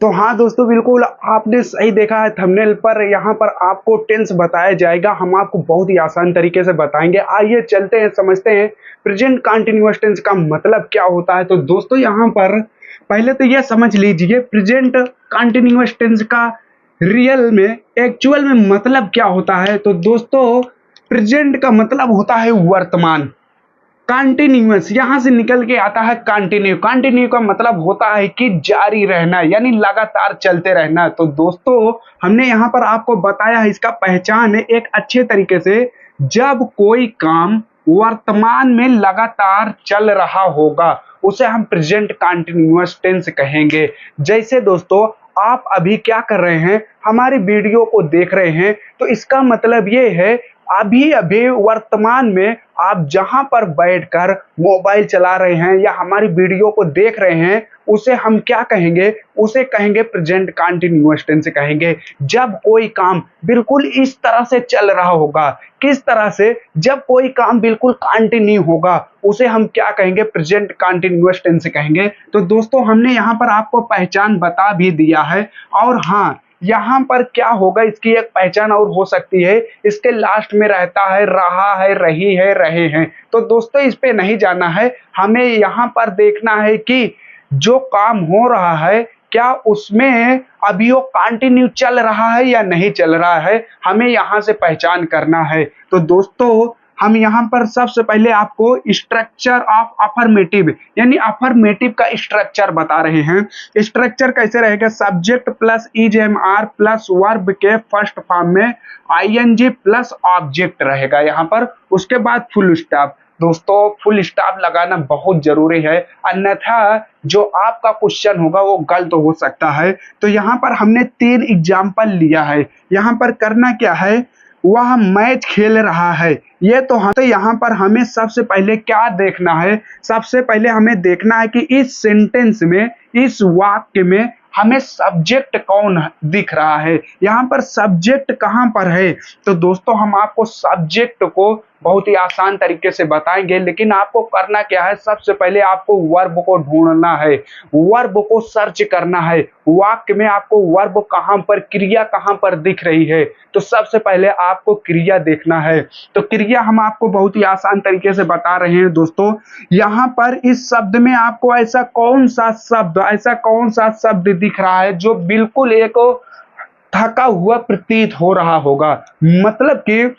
तो हाँ दोस्तों, बिल्कुल आपने सही देखा है थंबनेल पर। यहाँ पर आपको टेंस बताया जाएगा। हम आपको बहुत ही आसान तरीके से बताएंगे। आइए चलते हैं, समझते हैं प्रेजेंट कंटिन्यूअस टेंस का मतलब क्या होता है। तो दोस्तों यहाँ पर पहले तो यह समझ लीजिए प्रेजेंट कंटिन्यूअस टेंस का रियल में, एक्चुअल में मतलब क्या होता है। तो दोस्तों प्रेजेंट का मतलब होता है वर्तमान। कंटिन्यूअस यहां से निकल के आता है कंटिन्यू। कंटिन्यू का मतलब होता है कि जारी रहना, यानी लगातार चलते रहना। तो दोस्तों हमने यहां पर आपको बताया है इसका पहचान है एक अच्छे तरीके से। जब कोई काम वर्तमान में लगातार चल रहा होगा उसे हम प्रेजेंट कंटिन्यूअस टेंस कहेंगे। जैसे दोस्तों आप अभी क्या कर रहे हैं, हमारी वीडियो को देख रहे हैं, तो इसका मतलब ये है अभी अभी वर्तमान में आप जहां पर बैठकर मोबाइल चला रहे हैं या हमारी वीडियो को देख रहे हैं, उसे हम क्या कहेंगे, उसे कहेंगे प्रेजेंट कंटिन्यूअस टेंस कहेंगे। जब कोई काम बिल्कुल इस तरह से चल रहा होगा, किस तरह से, जब कोई काम बिल्कुल कंटिन्यू होगा उसे हम क्या कहेंगे, प्रेजेंट कंटिन्यूअस टेंस कहेंगे। तो दोस्तों हमने यहाँ पर आपको पहचान बता भी दिया है। और हाँ, यहाँ पर क्या होगा, इसकी एक पहचान और हो सकती है, इसके लास्ट में रहता है रहा है, रही है, रहे हैं। तो दोस्तों इस पे नहीं जाना है, हमें यहाँ पर देखना है कि जो काम हो रहा है क्या उसमें अभी वो कंटिन्यू चल रहा है या नहीं चल रहा है, हमें यहाँ से पहचान करना है। तो दोस्तों हम यहाँ पर सबसे पहले आपको स्ट्रक्चर ऑफ अफर्मेटिव यानी अफर्मेटिव का स्ट्रक्चर बता रहे हैं। स्ट्रक्चर कैसे रहेगा, subject plus is am are plus verb के फर्स्ट फॉर्म में आईएनजी प्लस ऑब्जेक्ट रहेगा यहाँ पर, उसके बाद फुल स्टॉप। दोस्तों फुल स्टॉप लगाना बहुत जरूरी है, अन्यथा जो आपका क्वेश्चन होगा वो गलत हो सकता है। तो यहाँ पर हमने 3 एग्जाम्पल लिया है। यहाँ पर करना क्या है, वह मैच खेल रहा है, ये तो हम, तो यहाँ पर हमें सबसे पहले क्या देखना है, सबसे पहले हमें देखना है कि इस सेंटेंस में, इस वाक्य में हमें सब्जेक्ट कौन दिख रहा है। यहाँ पर सब्जेक्ट कहाँ पर है, तो दोस्तों हम आपको सब्जेक्ट को बहुत ही आसान तरीके से बताएंगे, लेकिन आपको करना क्या है, सबसे पहले आपको वर्ब को ढूंढना है, वर्ब को सर्च करना है। वाक्य में आपको वर्ब कहाँ पर, क्रिया कहाँ पर दिख रही है, तो सबसे पहले आपको क्रिया देखना है। तो क्रिया हम आपको बहुत ही आसान तरीके से बता रहे हैं दोस्तों। यहाँ पर इस शब्द में आपको ऐसा कौन सा शब्द दिख रहा है जो बिल्कुल एक थका हुआ प्रतीत हो रहा होगा, मतलब कि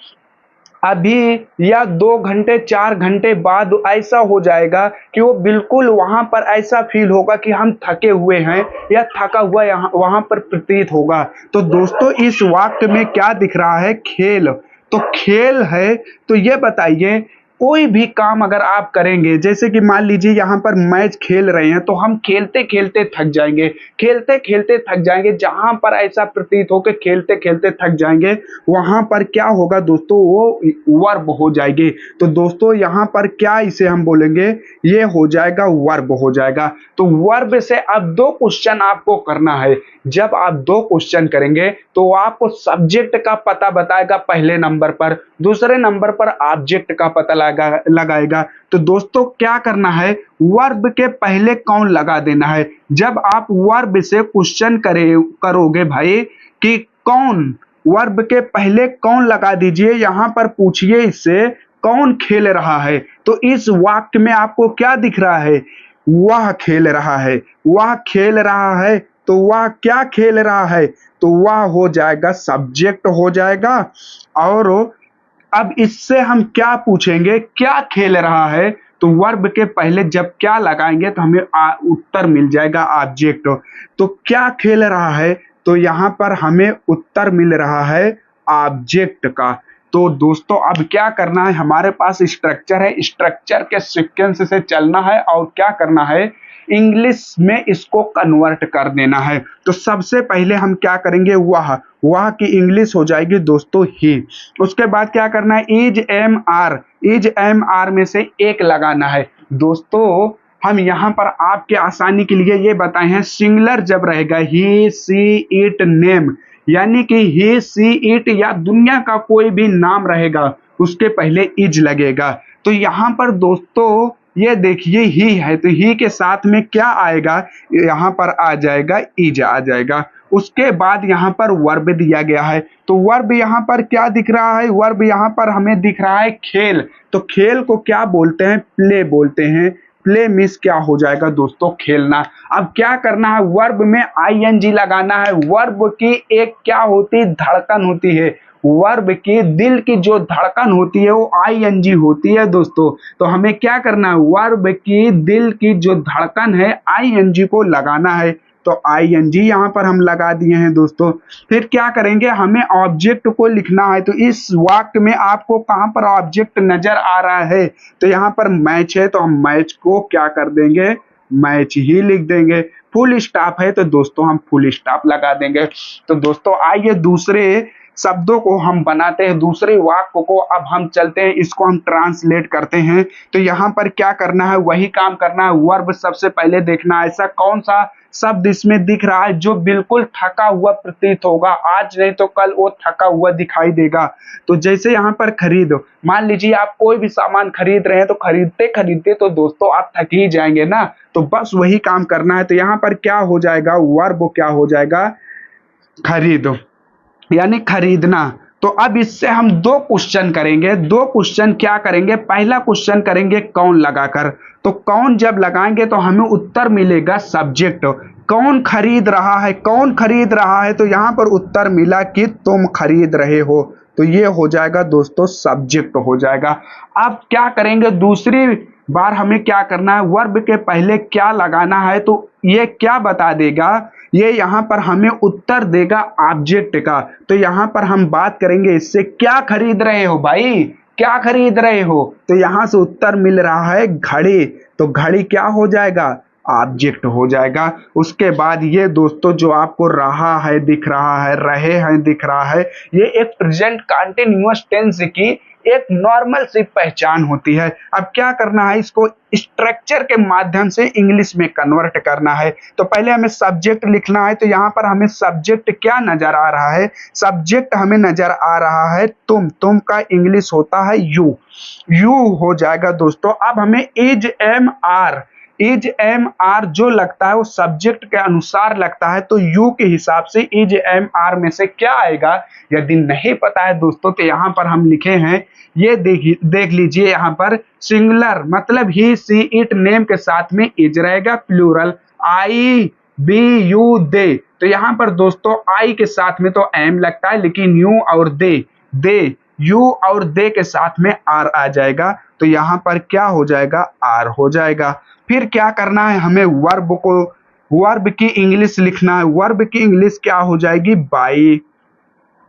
अभी या 2 घंटे 4 घंटे बाद ऐसा हो जाएगा कि वो बिल्कुल वहां पर ऐसा फील होगा कि हम थके हुए हैं या थका हुआ वहां पर प्रतीत होगा। तो दोस्तों इस वाक्य में क्या दिख रहा है, खेल। तो खेल है, तो ये बताइए कोई भी काम अगर आप करेंगे, जैसे कि मान लीजिए यहाँ पर मैच खेल रहे हैं, तो हम खेलते खेलते थक जाएंगे, खेलते खेलते थक जाएंगे। जहां पर ऐसा प्रतीत हो कि खेलते खेलते थक जाएंगे, वहां पर क्या होगा दोस्तों, वो वर्ब हो जाएगी। तो दोस्तों यहाँ पर क्या इसे हम बोलेंगे, ये हो जाएगा वर्ब हो जाएगा। तो वर्ब से अब 2 क्वेश्चन आपको करना है। जब आप 2 क्वेश्चन करेंगे तो आपको सब्जेक्ट का पता बताएगा पहले नंबर पर, दूसरे नंबर पर ऑब्जेक्ट का पता लगाएगा। तो दोस्तों क्या करना है, वर्ब के पहले कौन लगा देना है। जब आप वर्ब से क्वेश्चन करोगे भाई कि कौन, वर्ब के पहले कौन लगा दीजिए, यहां पर पूछिए इससे कौन खेल रहा है। तो इस वाक्य में आपको क्या दिख रहा है, वह खेल रहा है, वह खेल रहा है। तो वह क्या खेल रहा है, तो वह हो जाएगा सब्जेक्ट हो जाएगा। और अब इससे हम क्या पूछेंगे, क्या खेल रहा है, तो वर्ब के पहले जब क्या लगाएंगे तो हमें उत्तर मिल जाएगा ऑब्जेक्ट। तो क्या खेल रहा है, तो यहाँ पर हमें उत्तर मिल रहा है ऑब्जेक्ट का। तो दोस्तों अब क्या करना है, हमारे पास स्ट्रक्चर है, स्ट्रक्चर के सीक्वेंस से चलना है और क्या करना है, इंग्लिश में इसको कन्वर्ट कर देना है। तो सबसे पहले हम क्या करेंगे, वह की इंग्लिश हो जाएगी दोस्तों ही। उसके बाद क्या करना है, इज एम आर में से एक लगाना है। दोस्तों हम यहाँ पर आपके आसानी के लिए ये बताए हैं, सिंगुलर जब रहेगा ही सी इट नेम, यानी कि ही सी इट या दुनिया का कोई भी नाम रहेगा उसके पहले इज लगेगा। तो यहाँ पर दोस्तों ये देखिए ही है, तो ही के साथ में क्या आएगा, यहाँ पर आ जाएगा इज आ जाएगा। उसके बाद यहाँ पर वर्ब दिया गया है, तो वर्ब यहाँ पर क्या दिख रहा है, वर्ब यहाँ पर हमें दिख रहा है खेल। तो खेल को क्या बोलते हैं, प्ले बोलते हैं। प्ले मीन्स क्या हो जाएगा दोस्तों, खेलना। अब क्या करना है, वर्ब में आईएनजी लगाना है। वर्ब की एक क्या होती है, धड़कन होती है। वर्ब की दिल की जो धड़कन होती है वो आईएनजी होती है दोस्तों। तो हमें क्या करना है, वर्ब की दिल की जो धड़कन है आईएनजी को लगाना है। तो आईएनजी यहाँ पर हम लगा दिए हैं दोस्तों। फिर क्या करेंगे, हमें ऑब्जेक्ट को लिखना है। तो इस वाक्य में आपको कहाँ पर ऑब्जेक्ट नजर आ रहा है, तो यहाँ पर मैच है, तो हम मैच को क्या कर देंगे, मैच ही लिख देंगे। फुल स्टॉप है तो दोस्तों हम फुल स्टॉप लगा देंगे। तो दोस्तों आइए दूसरे शब्दों को हम बनाते हैं, दूसरे वाक्य को अब हम चलते हैं, इसको हम ट्रांसलेट करते हैं। तो यहाँ पर क्या करना है, वही काम करना है। वर्ब सबसे पहले देखना है, ऐसा कौन सा शब्द इसमें दिख रहा है जो बिल्कुल थका हुआ प्रतीत होगा, आज नहीं तो कल वो थका हुआ दिखाई देगा। तो जैसे यहाँ पर खरीदो, मान लीजिए आप कोई भी सामान खरीद रहे हैं, तो खरीदते खरीदते तो दोस्तों आप थक ही जाएंगे ना, तो बस वही काम करना है। तो यहाँ पर क्या हो जाएगा, वर्ब क्या हो जाएगा, खरीदो, यानी खरीदना। तो अब इससे हम दो क्वेश्चन करेंगे। दो क्वेश्चन क्या करेंगे, पहला क्वेश्चन करेंगे कौन लगाकर। तो कौन जब लगाएंगे तो हमें उत्तर मिलेगा सब्जेक्ट। कौन खरीद रहा है, कौन खरीद रहा है, तो यहाँ पर उत्तर मिला कि तुम खरीद रहे हो। तो ये हो जाएगा दोस्तों सब्जेक्ट हो जाएगा। अब क्या करेंगे, दूसरी बार हमें क्या करना है, वर्ब के पहले क्या लगाना है, तो ये क्या बता देगा, ये यहाँ पर हमें उत्तर देगा ऑब्जेक्ट का। तो यहाँ पर हम बात करेंगे इससे, क्या खरीद रहे हो भाई, क्या खरीद रहे हो, तो यहाँ से उत्तर मिल रहा है घड़ी। तो घड़ी क्या हो जाएगा, ऑब्जेक्ट हो जाएगा। उसके बाद ये दोस्तों जो आपको रहा है दिख रहा है, रहे हैं दिख रहा है, ये एक प्रेजेंट कंटीन्यूअस टेंस की एक नॉर्मल सी पहचान होती है। अब क्या करना है, इसको स्ट्रक्चर के माध्यम से इंग्लिश में कन्वर्ट करना है। तो पहले हमें सब्जेक्ट लिखना है। तो यहाँ पर हमें सब्जेक्ट क्या नजर आ रहा है, सब्जेक्ट हमें नजर आ रहा है तुम। तुम का इंग्लिश होता है यू, यू हो जाएगा दोस्तों। अब हमें is am are, is am are जो लगता है वो सब्जेक्ट के अनुसार लगता है, तो यू के हिसाब से इज एम आर में से क्या आएगा, यदि नहीं पता है दोस्तों तो यहाँ पर हम लिखे हैं, ये देख लीजिए, यहाँ पर सिंगुलर मतलब ही सी इट नेम के साथ में इज रहेगा, plural I we you they. तो यहाँ पर दोस्तों आई के साथ में तो एम लगता है, लेकिन यू और दे यू और दे के साथ में आर आ जाएगा। तो यहाँ पर क्या हो जाएगा, आर हो जाएगा। फिर क्या करना है, हमें वर्ब को, वर्ब की इंग्लिश लिखना है। वर्ब की इंग्लिश क्या हो जाएगी, बाय।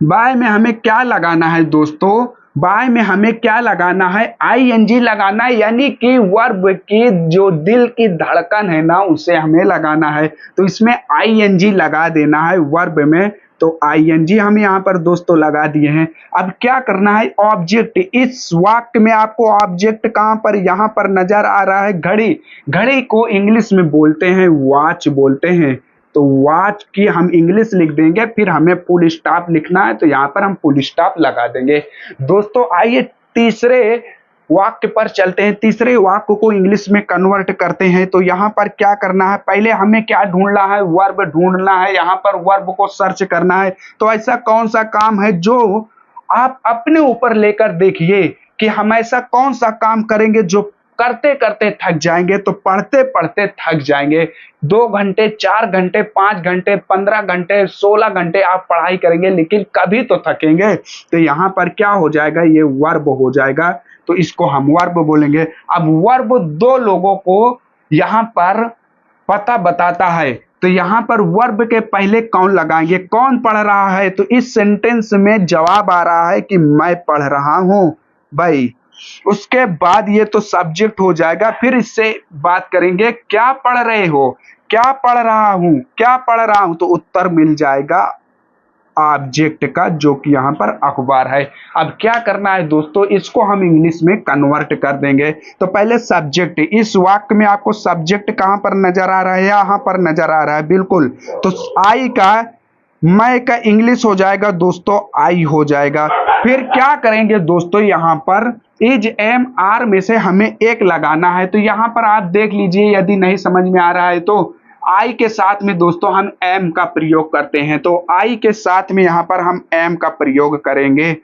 बाय में हमें क्या लगाना है दोस्तों, बाय में हमें क्या लगाना है, आईएनजी लगाना है, यानी कि वर्ब की जो दिल की धड़कन है ना उसे हमें लगाना है। तो इसमें आईएनजी लगा देना है वर्ब में। तो आईएनजी हम यहाँ पर दोस्तों लगा दिए हैं। अब क्या करना है, ऑब्जेक्ट। इस वाक्य में आपको ऑब्जेक्ट कहाँ पर, यहाँ पर नजर आ रहा है घड़ी। घड़ी को इंग्लिश में बोलते हैं वॉच बोलते हैं। तो वॉच की हम इंग्लिश लिख देंगे, फिर हमें फुल स्टॉप लिखना है, तो यहाँ पर हम फुल स्टॉप लगा देंगे। दोस्तों आइए तीसरे वाक्य पर चलते हैं। तीसरे वाक्य को इंग्लिश में कन्वर्ट करते हैं। तो यहाँ पर क्या करना है, पहले हमें क्या ढूंढना है, वर्ब ढूंढना है। यहाँ पर वर्ब को सर्च करना है। तो ऐसा कौन सा काम है जो आप अपने ऊपर लेकर देखिए कि हम ऐसा कौन सा काम करेंगे जो करते करते थक जाएंगे, तो पढ़ते पढ़ते थक जाएंगे। 2 घंटे 4 घंटे 5 घंटे 15 घंटे 16 घंटे आप पढ़ाई करेंगे, लेकिन कभी तो थकेंगे। तो यहाँ पर क्या हो जाएगा, ये वर्ब हो जाएगा। तो इसको हम वर्ब बोलेंगे। अब वर्ब दो लोगों को यहाँ पर पता बताता है। तो यहाँ पर वर्ब के पहले कौन लगाएंगे, कौन पढ़ रहा है, तो इस सेंटेंस में जवाब आ रहा है कि मैं पढ़ रहा हूं भाई। उसके बाद ये तो सब्जेक्ट हो जाएगा। फिर इससे बात करेंगे क्या पढ़ रहे हो, क्या पढ़ रहा हूं, क्या पढ़ रहा हूं, तो उत्तर मिल जाएगा ऑब्जेक्ट का, जो कि यहाँ पर अखबार है। अब क्या करना है दोस्तों, इसको हम इंग्लिश में कन्वर्ट कर देंगे। तो पहले सब्जेक्ट, इस वाक्य में आपको सब्जेक्ट कहां पर नजर आ रहा है, यहाँ पर नजर आ रहा है, बिल्कुल। तो आई का, मैं का इंग्लिश हो जाएगा दोस्तों आई हो जाएगा। फिर क्या करेंगे दोस्तों, यहाँ पर इज एम आर में से हमें एक लगाना है। तो यहाँ पर आप देख लीजिए, यदि नहीं समझ में आ रहा है तो आई के साथ में दोस्तों हम एम का प्रयोग करते हैं। तो आई के साथ में यहाँ पर हम एम का प्रयोग करेंगे।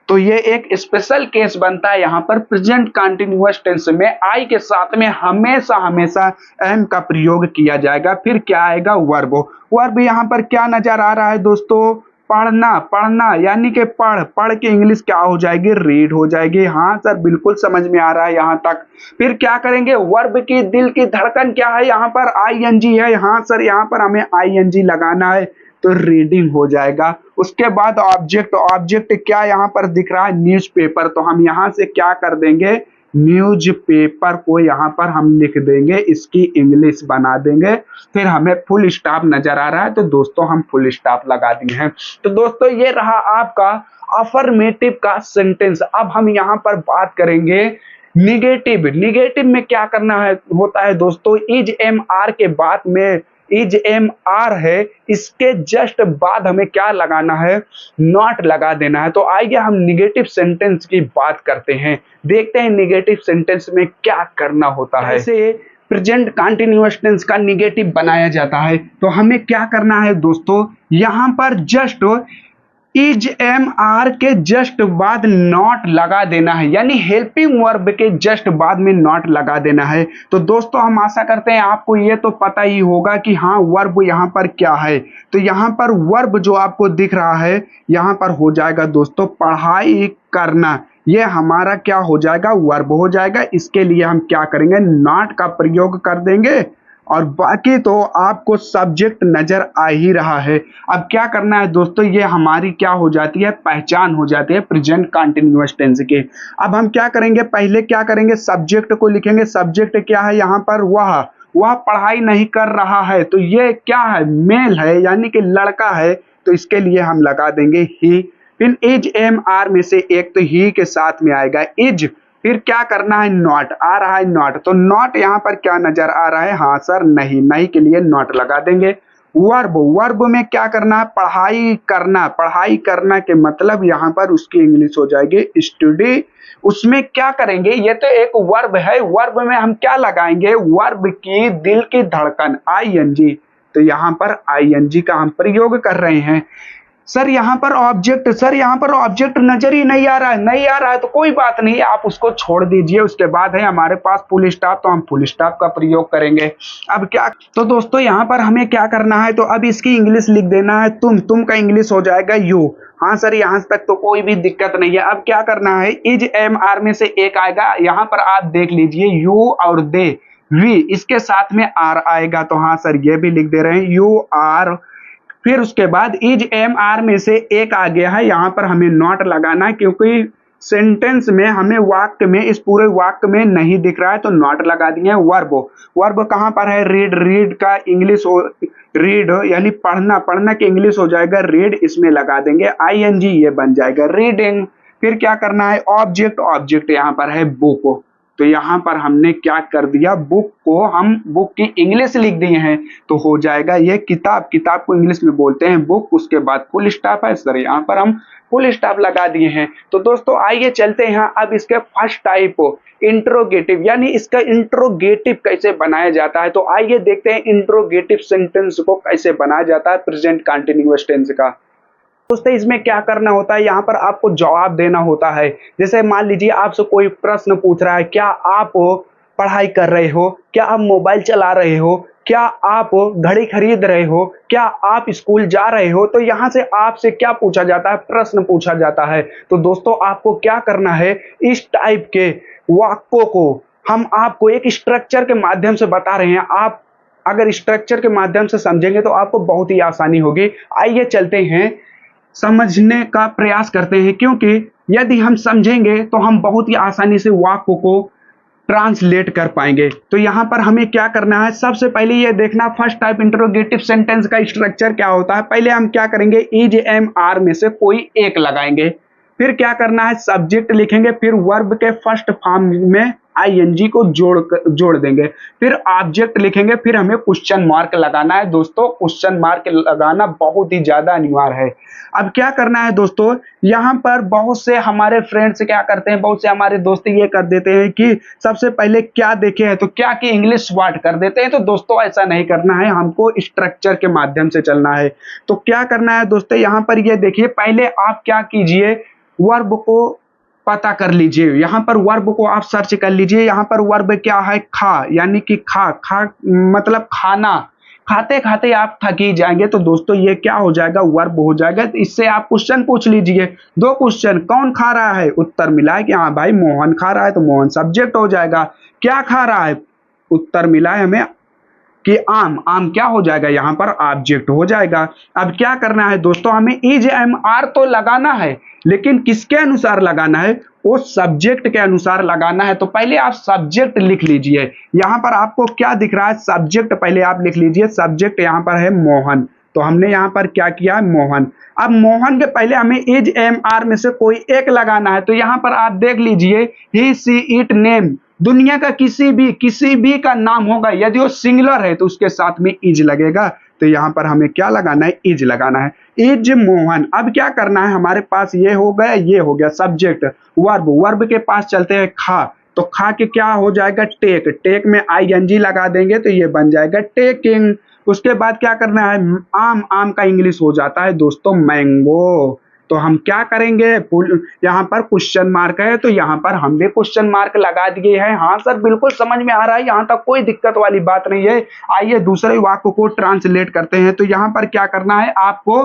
तो ये एक स्पेशल केस बनता है यहाँ पर प्रेजेंट कंटिन्यूअस टेंस में आई के साथ में हमेशा हमेशा एम का प्रयोग किया जाएगा। फिर क्या आएगा, वर्ब। वर्ब यहाँ पर क्या नजर आ रहा है दोस्तों, पढ़ना। पढ़ना यानी कि पढ़ के इंग्लिश क्या हो जाएगी, रीड हो जाएगी। हाँ सर, बिल्कुल समझ में आ रहा है यहाँ तक। फिर क्या करेंगे, वर्ब की दिल की धड़कन क्या है, यहाँ पर आईएनजी है। हाँ सर, यहाँ पर हमें आईएनजी लगाना है, तो रीडिंग हो जाएगा। उसके बाद ऑब्जेक्ट। ऑब्जेक्ट क्या यहाँ पर दिख रहा है, न्यूज़पेपर। तो हम यहाँ से क्या कर देंगे, न्यूज़पेपर को यहाँ पर हम लिख देंगे, इसकी इंग्लिश बना देंगे। फिर हमें फुल स्टॉप नजर आ रहा है, तो दोस्तों हम फुल स्टॉप लगा दिए हैं। तो दोस्तों ये रहा आपका अफर्मेटिव का सेंटेंस। अब हम यहाँ पर बात करेंगे निगेटिव। निगेटिव में क्या करना है होता है दोस्तों, इज एम आर के बाद में इज एम आर है, इसके जस्ट बाद हमें क्या लगाना है, नॉट लगा देना है। तो आइए हम निगेटिव सेंटेंस की बात करते हैं, देखते हैं निगेटिव सेंटेंस में क्या करना होता है। ऐसे प्रेजेंट कंटिन्यूअस टेंस का निगेटिव बनाया जाता है। तो हमें क्या करना है दोस्तों, यहाँ पर जस्ट इज एम आर के जस्ट बाद नॉट लगा देना है, यानी हेल्पिंग वर्ब के जस्ट बाद में नॉट लगा देना है। तो दोस्तों हम आशा करते हैं आपको ये तो पता ही होगा कि हाँ वर्ब यहाँ पर क्या है। तो यहाँ पर वर्ब जो आपको दिख रहा है, यहाँ पर हो जाएगा दोस्तों पढ़ाई करना। ये हमारा क्या हो जाएगा, वर्ब हो जाएगा। इसके लिए हम क्या करेंगे, नॉट का प्रयोग कर देंगे, और बाकी तो आपको सब्जेक्ट नजर आ ही रहा है। अब क्या करना है दोस्तों, ये हमारी क्या हो जाती है, पहचान हो जाती है प्रेजेंट कंटिन्यूअस टेंस के। अब हम क्या करेंगे, पहले क्या करेंगे, सब्जेक्ट को लिखेंगे। सब्जेक्ट क्या है यहाँ पर, वह पढ़ाई नहीं कर रहा है। तो ये क्या है, मेल है, यानी कि लड़का है। तो इसके लिए हम लगा देंगे ही। फिर इज एम आर में से एक, तो ही के साथ में आएगा इज। फिर क्या करना है, नॉट आ रहा है, नॉट। तो नॉट यहाँ पर क्या नजर आ रहा है, हाँ सर नहीं। नहीं के लिए नॉट लगा देंगे। वर्ब। वर्ब में क्या करना है, पढ़ाई करना। पढ़ाई करना के मतलब यहाँ पर उसकी इंग्लिश हो जाएगी स्टडी। उसमें क्या करेंगे, ये तो एक वर्ब है, वर्ब में हम क्या लगाएंगे, वर्ब की दिल की धड़कन आईएनजी। तो यहाँ पर आईएनजी का हम प्रयोग कर रहे हैं। सर यहाँ पर ऑब्जेक्ट, सर यहाँ पर ऑब्जेक्ट नजर ही नहीं आ रहा है। नहीं आ रहा है तो कोई बात नहीं, आप उसको छोड़ दीजिए। उसके बाद है हमारे पास फुल स्टॉप, तो हम फुल स्टॉप का प्रयोग करेंगे। अब क्या, तो दोस्तों यहाँ पर हमें क्या करना है, तो अब इसकी इंग्लिश लिख देना है तुम का इंग्लिश हो जाएगा यू। हाँ सर, यहाँ तक तो कोई भी दिक्कत नहीं है। अब क्या करना है, इज एम आर में से एक आएगा, यहाँ पर आप देख लीजिए यू और दे, वी, इसके साथ में आर आएगा। तो हाँ सर ये भी लिख दे रहे हैं यू आर। फिर उसके बाद इज एम आर में से एक आ गया है, यहाँ पर हमें नॉट लगाना है, क्योंकि सेंटेंस में हमें वाक्य में, इस पूरे वाक्य में नहीं दिख रहा है, तो नॉट लगा दिए हैं। वर्ब। वर्ब कहाँ पर है, रीड। रीड का इंग्लिश हो, रीड यानी पढ़ना। पढ़ना की इंग्लिश हो जाएगा रीड, इसमें लगा देंगे आईएनजी, ये बन जाएगा रीडिंग। फिर क्या करना है, ऑब्जेक्ट। ऑब्जेक्ट यहाँ पर है बुक। तो यहाँ पर हमने क्या कर दिया, बुक को हम बुक की इंग्लिश लिख दिए हैं, तो हो जाएगा ये किताब। किताब को इंग्लिश में बोलते हैं बुक। उसके बाद फुल स्टॉप है सर, यहाँ पर हम फुल स्टॉप लगा दिए हैं। तो दोस्तों आइए चलते हैं अब इसके फर्स्ट टाइप इंट्रोगेटिव, यानी इसका इंट्रोगेटिव कैसे बनाया जाता है। तो आइए देखते हैं इंट्रोगेटिव सेंटेंस को कैसे बनाया जाता है प्रेजेंट कंटिन्यूअस टेंस का। दोस्तों इसमें क्या करना होता है, यहाँ पर आपको जवाब देना होता है। जैसे मान लीजिए आपसे कोई प्रश्न पूछ रहा है, क्या आप पढ़ाई कर रहे हो, क्या आप मोबाइल चला रहे हो, क्या आप घड़ी खरीद रहे हो, क्या आप स्कूल जा रहे हो। तो यहाँ से आपसे क्या पूछा जाता है, प्रश्न पूछा जाता है। तो दोस्तों आपको क्या करना है, इस टाइप के वाक्यों को हम आपको एक स्ट्रक्चर के माध्यम से बता रहे हैं। आप अगर स्ट्रक्चर के माध्यम से समझेंगे तो आपको बहुत ही आसानी होगी। आइए चलते हैं, समझने का प्रयास करते हैं, क्योंकि यदि हम समझेंगे तो हम बहुत ही आसानी से वाक्य को ट्रांसलेट कर पाएंगे। तो यहाँ पर हमें क्या करना है, सबसे पहले ये देखना फर्स्ट टाइप इंट्रोगेटिव सेंटेंस का स्ट्रक्चर क्या होता है। पहले हम क्या करेंगे, इज एम आर में से कोई एक लगाएंगे। फिर क्या करना है, सब्जेक्ट लिखेंगे, फिर वर्ब के फर्स्ट फॉर्म में आईएनजी को जोड़ देंगे, फिर ऑब्जेक्ट लिखेंगे, फिर हमें क्वेश्चन मार्क लगाना है दोस्तों। क्वेश्चन मार्क लगाना बहुत ही ज्यादा अनिवार्य है। अब क्या करना है दोस्तों, यहाँ पर बहुत से हमारे फ्रेंड्स क्या करते हैं, बहुत से हमारे दोस्त ये कर देते हैं कि सबसे पहले क्या देखे हैं तो क्या की इंग्लिश वर्ड कर देते हैं। तो दोस्तों ऐसा नहीं करना है, हमको स्ट्रक्चर के माध्यम से चलना है। तो क्या करना है दोस्तों, यहाँ पर ये देखिए, पहले आप क्या कीजिए, वर्ब को पता कर लीजिए। यहाँ पर वर्ब को आप सर्च कर लीजिए। यहाँ पर वर्ब क्या है, खा, यानी कि खा मतलब खाना। खाते खाते आप थक ही जाएंगे, तो दोस्तों ये क्या हो जाएगा, वर्ब हो जाएगा। तो इससे आप क्वेश्चन पूछ लीजिए, 2 क्वेश्चन, कौन खा रहा है, उत्तर मिला है कि हाँ भाई मोहन खा रहा है, तो मोहन सब्जेक्ट हो जाएगा। क्या खा रहा है, उत्तर मिला है हमें कि आम, आम क्या हो जाएगा, यहाँ पर ऑब्जेक्ट हो जाएगा। अब क्या करना है दोस्तों, हमें इज एम आर तो लगाना है, लेकिन किसके अनुसार लगाना है, वो सब्जेक्ट के अनुसार लगाना है। तो पहले आप सब्जेक्ट लिख लीजिए। यहाँ पर आपको क्या दिख रहा है, सब्जेक्ट पहले आप लिख लीजिए। सब्जेक्ट यहाँ पर है मोहन, तो हमने यहाँ पर क्या किया, मोहन। अब मोहन के पहले हमें इज एम आर में से कोई एक लगाना है। तो यहाँ पर आप देख लीजिए, ही सी इट नेम, दुनिया का किसी भी का नाम होगा, यदि वो सिंगुलर है तो उसके साथ में इज लगेगा। तो यहाँ पर हमें क्या लगाना है, इज लगाना है, इज मोहन। अब क्या करना है, हमारे पास ये हो गया, ये हो गया सब्जेक्ट। वर्ब, वर्ब के पास चलते हैं, खा। तो खा के क्या हो जाएगा, टेक, टेक में आईएनजी लगा देंगे तो ये बन जाएगा टेकिंग। उसके बाद क्या करना है, आम, आम का इंग्लिश हो जाता है दोस्तों मैंगो। तो हम क्या करेंगे, यहाँ पर क्वेश्चन मार्क है, तो यहाँ पर हम भी क्वेश्चन मार्क लगा दिए हैं। हाँ सर बिल्कुल समझ में आ रहा है, यहाँ तक कोई दिक्कत वाली बात नहीं है। आइए दूसरे वाक्य को ट्रांसलेट करते हैं। तो यहाँ पर क्या करना है, आपको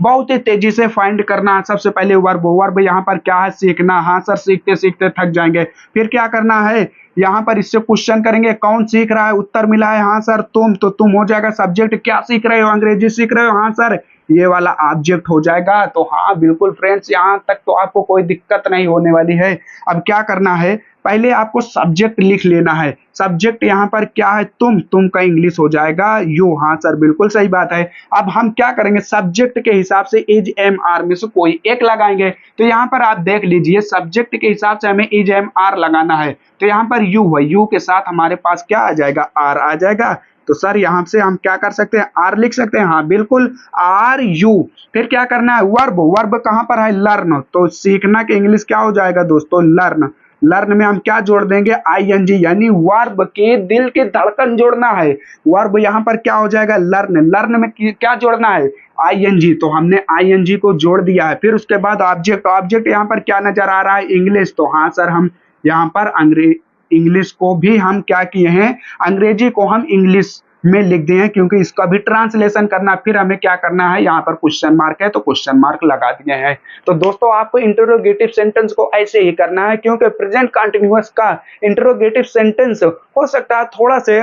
बहुत ही तेजी से फाइंड करना है। सबसे पहले वर्ब, वर्ब यहाँ पर क्या है, सीखना। हाँ सर सीखते सीखते थक जाएंगे। फिर क्या करना है, यहाँ पर इससे क्वेश्चन करेंगे, कौन सीख रहा है, उत्तर मिला है हाँ सर तुम, तो तुम हो जाएगा सब्जेक्ट। क्या सीख रहे हो, अंग्रेजी सीख रहे हो, हाँ सर, ये वाला ऑब्जेक्ट हो जाएगा। तो हाँ बिल्कुल फ्रेंड्स, यहाँ तक तो आपको कोई दिक्कत नहीं होने वाली है। अब क्या करना है, पहले आपको सब्जेक्ट लिख लेना है। सब्जेक्ट यहाँ पर क्या है, तुम का इंग्लिश हो जाएगा यू। हाँ सर बिल्कुल सही बात है। अब हम क्या करेंगे, सब्जेक्ट के हिसाब से इज एम आर में से कोई एक लगाएंगे। तो यहाँ पर आप देख लीजिए, सब्जेक्ट के हिसाब से हमें इज एम आर लगाना है। तो यहाँ पर यू है, यू के साथ हमारे पास क्या आ जाएगा, आर आ जाएगा। तो सर यहाँ से हम क्या कर सकते हैं, आर लिख सकते हैं। हाँ बिल्कुल, आर यू। फिर क्या करना है, वर्ब, वर्ब कहाँ पर है, लर्न। तो सीखना के इंग्लिश क्या हो जाएगा दोस्तों, लर्न। लर्न में हम क्या जोड़ देंगे, आईएनजी, यानी वर्ब के दिल की धड़कन जोड़ना है। वर्ब यहाँ पर क्या हो जाएगा, लर्न। लर्न में क्या जोड़ना है, आईएनजी। तो हमने आईएनजी को जोड़ दिया है। फिर उसके बाद ऑब्जेक्ट, ऑब्जेक्ट यहाँ पर क्या नजर आ रहा है, इंग्लिश। तो हाँ सर, हम यहाँ पर इंग्लिश को भी हम क्या किए हैं, अंग्रेजी को हम इंग्लिश में लिख दिए हैं, क्योंकि इसका भी ट्रांसलेशन करना। फिर हमें क्या करना है, यहाँ पर क्वेश्चन मार्क है तो क्वेश्चन मार्क लगा दिए हैं। तो दोस्तों आपको इंटरोगेटिव सेंटेंस को ऐसे ही करना है, क्योंकि प्रेजेंट कंटिन्यूअस का इंटरोगेटिव सेंटेंस हो सकता है थोड़ा से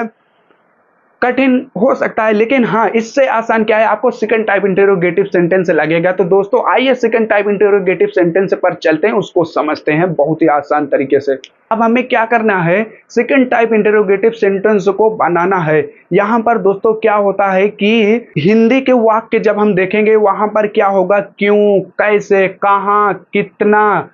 कठिन हो सकता है, लेकिन हाँ इससे आसान क्या है, आपको सेकंड टाइप इंटरोगेटिव सेंटेंस लगेगा। तो दोस्तों आइए सेकंड टाइप इंटरोगेटिव सेंटेंस पर चलते हैं, उसको समझते हैं बहुत ही आसान तरीके से। अब हमें क्या करना है, सेकंड टाइप इंटरोगेटिव सेंटेंस को बनाना है। यहाँ पर दोस्तों क्या होता है कि हिंदी के वाक्य जब हम देखेंगे, वहां पर क्या होगा, क्यों, कैसे, कहाँ, कितना,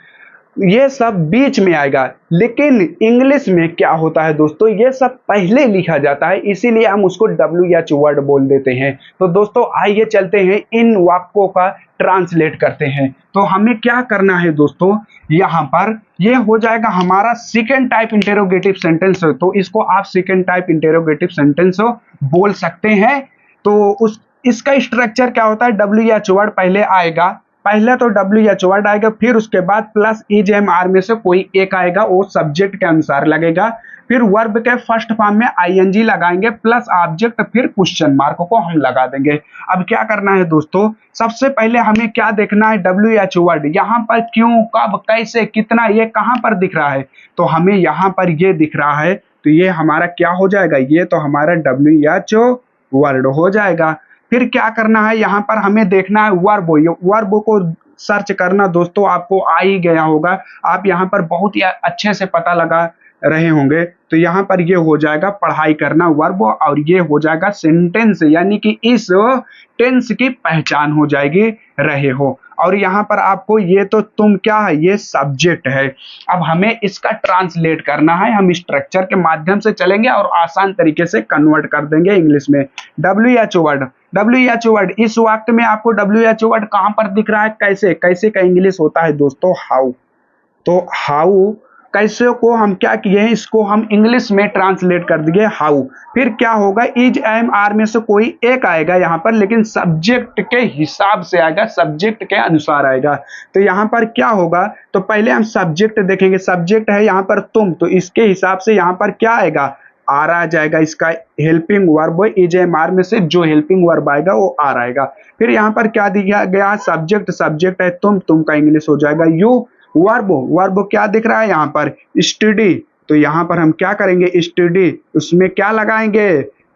ये सब बीच में आएगा। लेकिन इंग्लिश में क्या होता है दोस्तों, ये सब पहले लिखा जाता है, इसीलिए हम उसको WH वर्ड बोल देते हैं। तो दोस्तों आइए चलते हैं, इन वाक्यों का ट्रांसलेट करते हैं। तो हमें क्या करना है दोस्तों, यहाँ पर ये हो जाएगा हमारा सेकंड टाइप इंटरोगेटिव सेंटेंस। तो इसको आप सेकंड टाइप इंटरोगेटिव सेंटेंस बोल सकते हैं। तो इसका स्ट्रक्चर क्या होता है, WH वर्ड पहले आएगा, पहले तो WH वर्ड आएगा, फिर उसके बाद प्लस इज एम आर में से कोई एक आएगा, वो सब्जेक्ट के अनुसार लगेगा। फिर वर्ब के फर्स्ट फॉर्म में आईएनजी लगाएंगे प्लस ऑब्जेक्ट, फिर क्वेश्चन मार्क को हम लगा देंगे। अब क्या करना है दोस्तों, सबसे पहले हमें क्या देखना है, WH वर्ड। यहाँ पर क्यों, कब, कैसे, कितना, ये कहाँ पर दिख रहा है, तो हमें यहाँ पर ये दिख रहा है। तो ये हमारा क्या हो जाएगा, ये तो हमारा WH वर्ड हो जाएगा। फिर क्या करना है, यहाँ पर हमें देखना है वर्ब। वर्ब को सर्च करना दोस्तों आपको आ ही गया होगा। आप यहाँ पर बहुत ही अच्छे से पता रहे होंगे, तो यहाँ पर ये हो जाएगा पढ़ाई करना वर्ब, और ये हो जाएगा सेंटेंस, यानी कि इस टेंस की पहचान हो जाएगी रहे हो। और यहाँ पर आपको ये तो तुम क्या है, ये सब्जेक्ट है। अब हमें इसका ट्रांसलेट करना है, हम स्ट्रक्चर के माध्यम से चलेंगे और आसान तरीके से कन्वर्ट कर देंगे इंग्लिश में। WH वर्ड, WH वर्ड, इस वाक्य में आपको WH वर्ड कहां पर दिख रहा है, कैसे कैसे का इंग्लिश होता है दोस्तों, हाउ। तो हाउ कैसे को हम क्या किए हैं, इसको हम इंग्लिश में ट्रांसलेट कर दिए हाउ। फिर क्या होगा, इज एम आर में से कोई एक आएगा यहाँ पर, लेकिन सब्जेक्ट के हिसाब से आएगा, सब्जेक्ट के अनुसार आएगा। तो यहाँ पर क्या होगा, तो पहले हम सब्जेक्ट देखेंगे, सब्जेक्ट है यहाँ पर तुम, तो इसके हिसाब से यहाँ पर क्या आएगा, आर आ जाएगा। इसका helping verb, is am are में से जो हेल्पिंग वर्ब आएगा वो आर आएगा। फिर यहाँ पर क्या दिया गया, सब्जेक्ट, सब्जेक्ट है तुम का इंग्लिश हो जाएगा यू। वर्ब, वर्ब क्या दिख रहा है यहाँ पर, स्टडी, तो यहाँ पर हम क्या करेंगे, स्टडी, उसमें क्या लगाएंगे,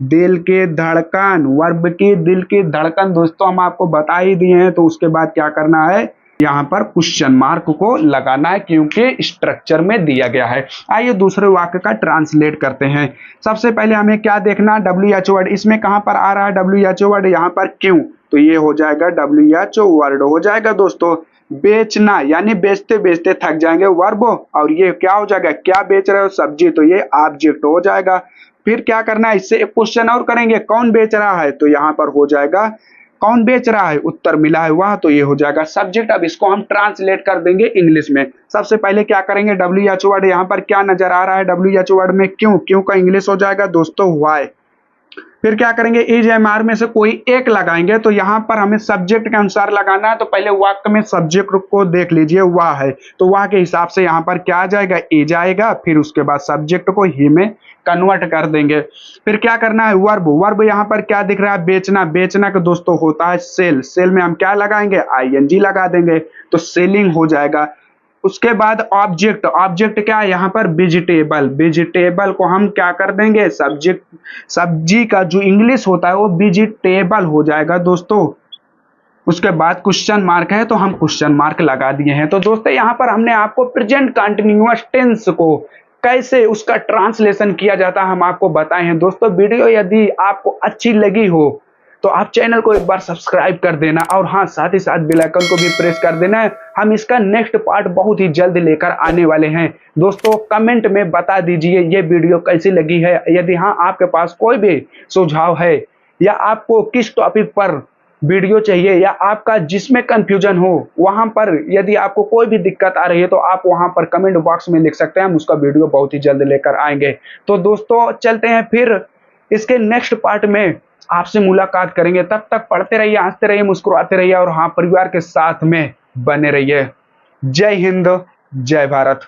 दिल के धड़कन, वर्ब की दिल की धड़कन दोस्तों हम आपको बता ही दिए हैं। तो उसके बाद क्या करना है, यहाँ पर क्वेश्चन मार्क को लगाना है, क्योंकि स्ट्रक्चर में दिया गया है। आइए दूसरे वाक्य का ट्रांसलेट करते हैं। सबसे पहले हमें क्या देखना, WH वर्ड, इसमें कहां पर आ रहा है WH वर्ड, यहाँ पर क्यों, तो ये हो जाएगा WH वर्ड हो जाएगा दोस्तों। बेचना, यानी बेचते बेचते थक जाएंगे, वर्ब, और ये क्या हो जाएगा, क्या बेच रहे हो, सब्जी, तो ये ऑब्जेक्ट हो जाएगा। फिर क्या करना है, इससे एक क्वेश्चन और करेंगे, कौन बेच रहा है, तो यहाँ पर हो जाएगा कौन बेच रहा है, उत्तर मिला है वह, तो ये हो जाएगा सब्जेक्ट। अब इसको हम ट्रांसलेट कर देंगे इंग्लिश में। सबसे पहले क्या करेंगे, WH वर्ड, यहाँ पर क्या नजर आ रहा है WH वर्ड में, क्यों, क्यों का इंग्लिश हो जाएगा दोस्तों व्हाई। फिर क्या करेंगे, इज एम आर में से कोई एक लगाएंगे, तो यहाँ पर हमें सब्जेक्ट के अनुसार लगाना है। तो पहले वाक्य में सब्जेक्ट को देख लीजिए, वाह है, तो वाह के हिसाब से यहाँ पर क्या आ जाएगा, इज आएगा। फिर उसके बाद सब्जेक्ट को ही में कन्वर्ट कर देंगे। फिर क्या करना है, वर्ब, वर्ब यहाँ पर क्या दिख रहा है, बेचना, बेचना का दोस्तों होता है सेल, सेल में हम क्या लगाएंगे, ING लगा देंगे, तो सेलिंग हो जाएगा। उसके बाद ऑब्जेक्ट, ऑब्जेक्ट क्या है यहाँ पर, वेजिटेबल, वेजिटेबल को हम क्या कर देंगे, सब्जेक्ट, सब्जी का जो इंग्लिश होता है वो वेजिटेबल हो जाएगा दोस्तों। उसके बाद क्वेश्चन मार्क है, तो हम क्वेश्चन मार्क लगा दिए हैं। तो दोस्तों यहाँ पर हमने आपको प्रेजेंट कंटिन्यूअस टेंस को कैसे उसका ट्रांसलेशन किया जाता है हम आपको बताए हैं दोस्तों। वीडियो यदि आपको अच्छी लगी हो तो आप चैनल को एक बार सब्सक्राइब कर देना, और हाँ साथ ही साथ बेल आइकन को भी प्रेस कर देना है। हम इसका नेक्स्ट पार्ट बहुत ही जल्द लेकर आने वाले हैं दोस्तों। कमेंट में बता दीजिए ये वीडियो कैसी लगी है, यदि हाँ आपके पास कोई भी सुझाव है, या आपको किस टॉपिक पर वीडियो चाहिए, या आपका जिसमें कंफ्यूजन हो वहां पर यदि आपको कोई भी दिक्कत आ रही है, तो आप वहां पर कमेंट बॉक्स में लिख सकते हैं, हम उसका वीडियो बहुत ही जल्द लेकर आएंगे। तो दोस्तों चलते हैं, फिर इसके नेक्स्ट पार्ट में आपसे मुलाकात करेंगे। तब तक पढ़ते रहिए, हंसते रहिए, मुस्कुराते रहिए, और हाँ परिवार के साथ में बने रहिए। जय हिंद, जय भारत।